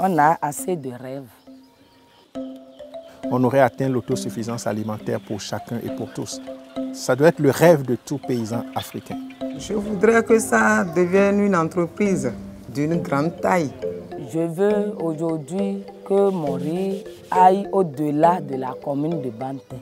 On a assez de rêves. On aurait atteint l'autosuffisance alimentaire pour chacun et pour tous. Ça doit être le rêve de tout paysan africain. Je voudrais que ça devienne une entreprise d'une grande taille. Je veux aujourd'hui que mon riz aille au-delà de la commune de Banté.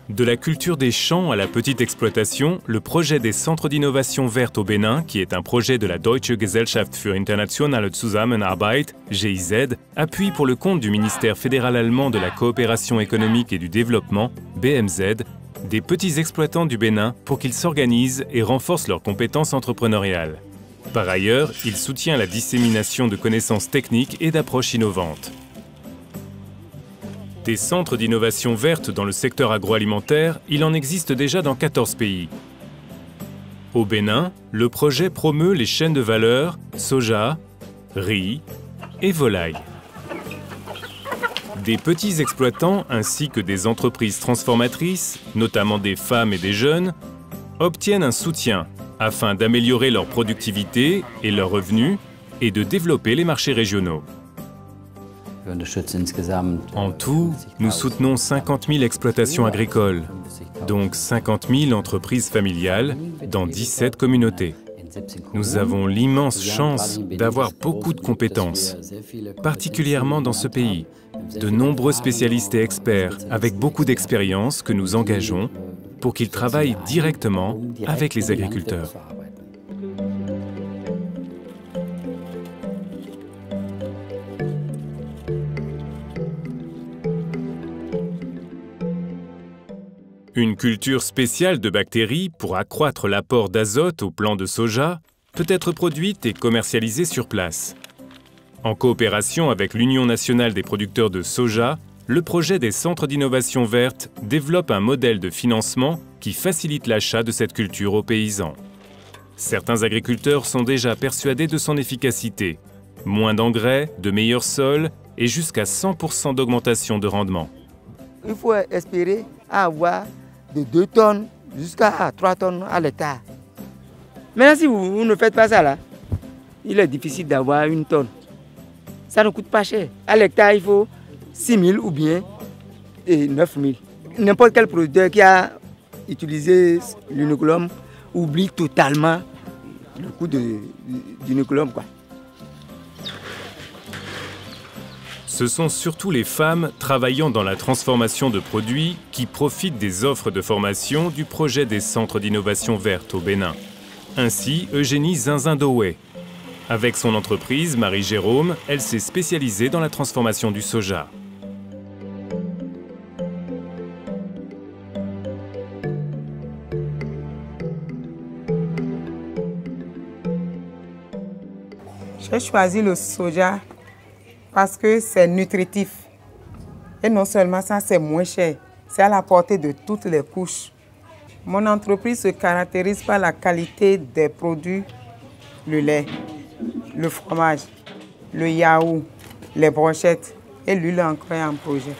De la culture des champs à la petite exploitation, le projet des centres d'innovation verte au Bénin, qui est un projet de la Deutsche Gesellschaft für internationale Zusammenarbeit, GIZ, appuie pour le compte du ministère fédéral allemand de la coopération économique et du développement, BMZ, des petits exploitants du Bénin pour qu'ils s'organisent et renforcent leurs compétences entrepreneuriales. Par ailleurs, il soutient la dissémination de connaissances techniques et d'approches innovantes. Des centres d'innovation verte dans le secteur agroalimentaire, il en existe déjà dans 14 pays. Au Bénin, le projet promeut les chaînes de valeur soja, riz et volaille. Des petits exploitants ainsi que des entreprises transformatrices, notamment des femmes et des jeunes, obtiennent un soutien afin d'améliorer leur productivité et leurs revenus et de développer les marchés régionaux. En tout, nous soutenons 50 000 exploitations agricoles, donc 50 000 entreprises familiales dans 17 communautés. Nous avons l'immense chance d'avoir beaucoup de compétences, particulièrement dans ce pays. De nombreux spécialistes et experts avec beaucoup d'expérience que nous engageons pour qu'ils travaillent directement avec les agriculteurs. Une culture spéciale de bactéries pour accroître l'apport d'azote au plant de soja peut être produite et commercialisée sur place. En coopération avec l'Union nationale des producteurs de soja, le projet des centres d'innovation verte développe un modèle de financement qui facilite l'achat de cette culture aux paysans. Certains agriculteurs sont déjà persuadés de son efficacité. Moins d'engrais, de meilleurs sols et jusqu'à 100% d'augmentation de rendement. Il faut espérer avoir de 2 tonnes jusqu'à 3 tonnes à l'hectare. Maintenant, si vous ne faites pas ça là, il est difficile d'avoir 1 tonne. Ça ne coûte pas cher. À l'hectare, il faut 6 000 ou bien 9 000. N'importe quel producteur qui a utilisé l'inoculum oublie totalement le coût du inoculum, quoi. Ce sont surtout les femmes travaillant dans la transformation de produits qui profitent des offres de formation du projet des centres d'innovation verte au Bénin. Ainsi, Eugénie Zinzindowé. Avec son entreprise, Marie-Jérôme, elle s'est spécialisée dans la transformation du soja. J'ai choisi le soja parce que c'est nutritif. Et non seulement ça, c'est moins cher. C'est à la portée de toutes les couches. Mon entreprise se caractérise par la qualité des produits, le lait, le fromage, le yaourt, les brochettes et l'huile ancrée en projet.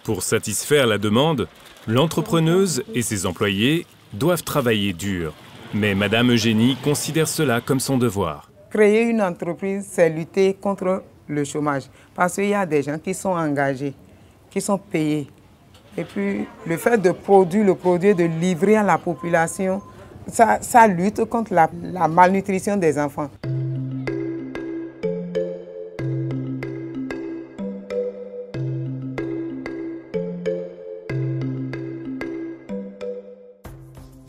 Pour satisfaire la demande, l'entrepreneuse et ses employés doivent travailler dur. Mais Madame Eugénie considère cela comme son devoir. Créer une entreprise, c'est lutter contre le chômage. Parce qu'il y a des gens qui sont engagés, qui sont payés. Et puis, le fait de produire le produit, de livrer à la population, ça lutte contre la malnutrition des enfants.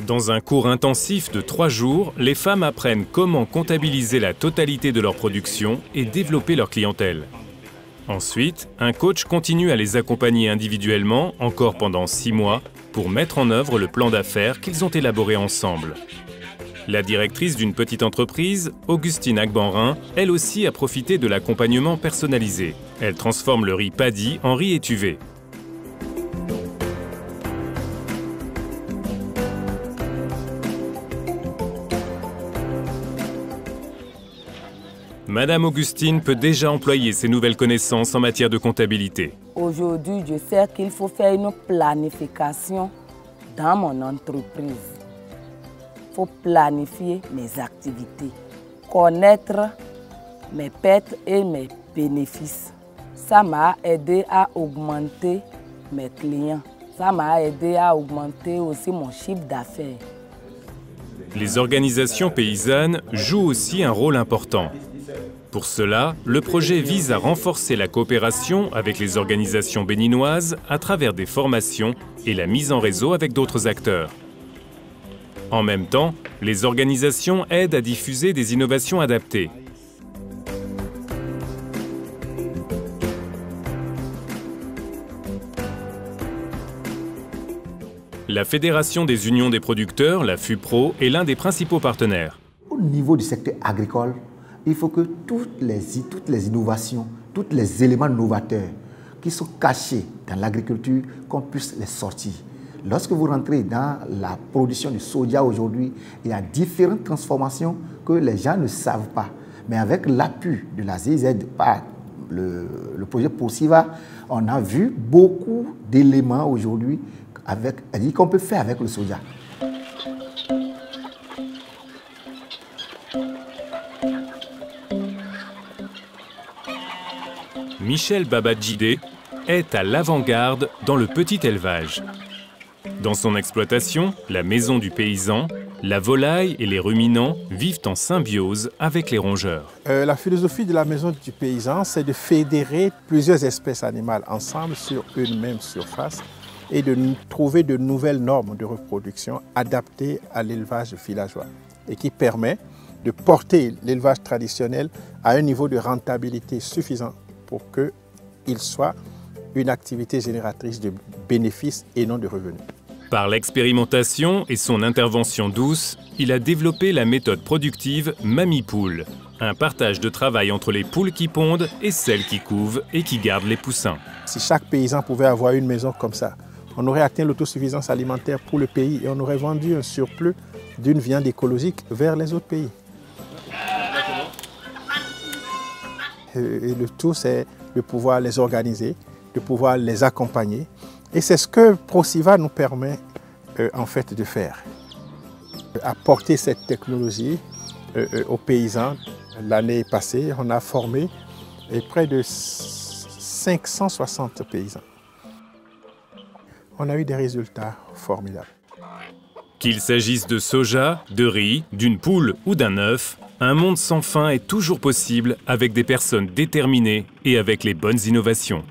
Dans un cours intensif de 3 jours, les femmes apprennent comment comptabiliser la totalité de leur production et développer leur clientèle. Ensuite, un coach continue à les accompagner individuellement, encore pendant 6 mois, pour mettre en œuvre le plan d'affaires qu'ils ont élaboré ensemble. La directrice d'une petite entreprise, Augustine Agbanrin, elle aussi a profité de l'accompagnement personnalisé. Elle transforme le riz paddy en riz étuvé. Madame Augustine peut déjà employer ses nouvelles connaissances en matière de comptabilité. Aujourd'hui, je sais qu'il faut faire une planification dans mon entreprise. Il faut planifier mes activités, connaître mes pertes et mes bénéfices. Ça m'a aidé à augmenter mes clients. Ça m'a aidé à augmenter aussi mon chiffre d'affaires. Les organisations paysannes jouent aussi un rôle important. Pour cela, le projet vise à renforcer la coopération avec les organisations béninoises à travers des formations et la mise en réseau avec d'autres acteurs. En même temps, les organisations aident à diffuser des innovations adaptées. La Fédération des unions des producteurs, la FUPRO, est l'un des principaux partenaires. Au niveau du secteur agricole, il faut que toutes les innovations, tous les éléments novateurs qui sont cachés dans l'agriculture, qu'on puisse les sortir. Lorsque vous rentrez dans la production du soja aujourd'hui, il y a différentes transformations que les gens ne savent pas. Mais avec l'appui de la GIZ par le projet POSIVA, on a vu beaucoup d'éléments aujourd'hui qu'on peut faire avec le soja. Michel Babadjidé est à l'avant-garde dans le petit élevage. Dans son exploitation, la maison du paysan, la volaille et les ruminants vivent en symbiose avec les rongeurs. La philosophie de la maison du paysan, c'est de fédérer plusieurs espèces animales ensemble sur une même surface et de trouver de nouvelles normes de reproduction adaptées à l'élevage villageois et qui permet de porter l'élevage traditionnel à un niveau de rentabilité suffisant pour qu'il soit une activité génératrice de bénéfices et non de revenus. Par l'expérimentation et son intervention douce, il a développé la méthode productive Mamie Poule, un partage de travail entre les poules qui pondent et celles qui couvent et qui gardent les poussins. Si chaque paysan pouvait avoir une maison comme ça, on aurait atteint l'autosuffisance alimentaire pour le pays et on aurait vendu un surplus d'une viande écologique vers les autres pays. Et le tout, c'est de pouvoir les organiser, de pouvoir les accompagner. Et c'est ce que ProSiva nous permet en fait de faire. Apporter cette technologie aux paysans. L'année passée, on a formé près de 560 paysans. On a eu des résultats formidables. Qu'il s'agisse de soja, de riz, d'une poule ou d'un œuf, un monde sans fin est toujours possible avec des personnes déterminées et avec les bonnes innovations.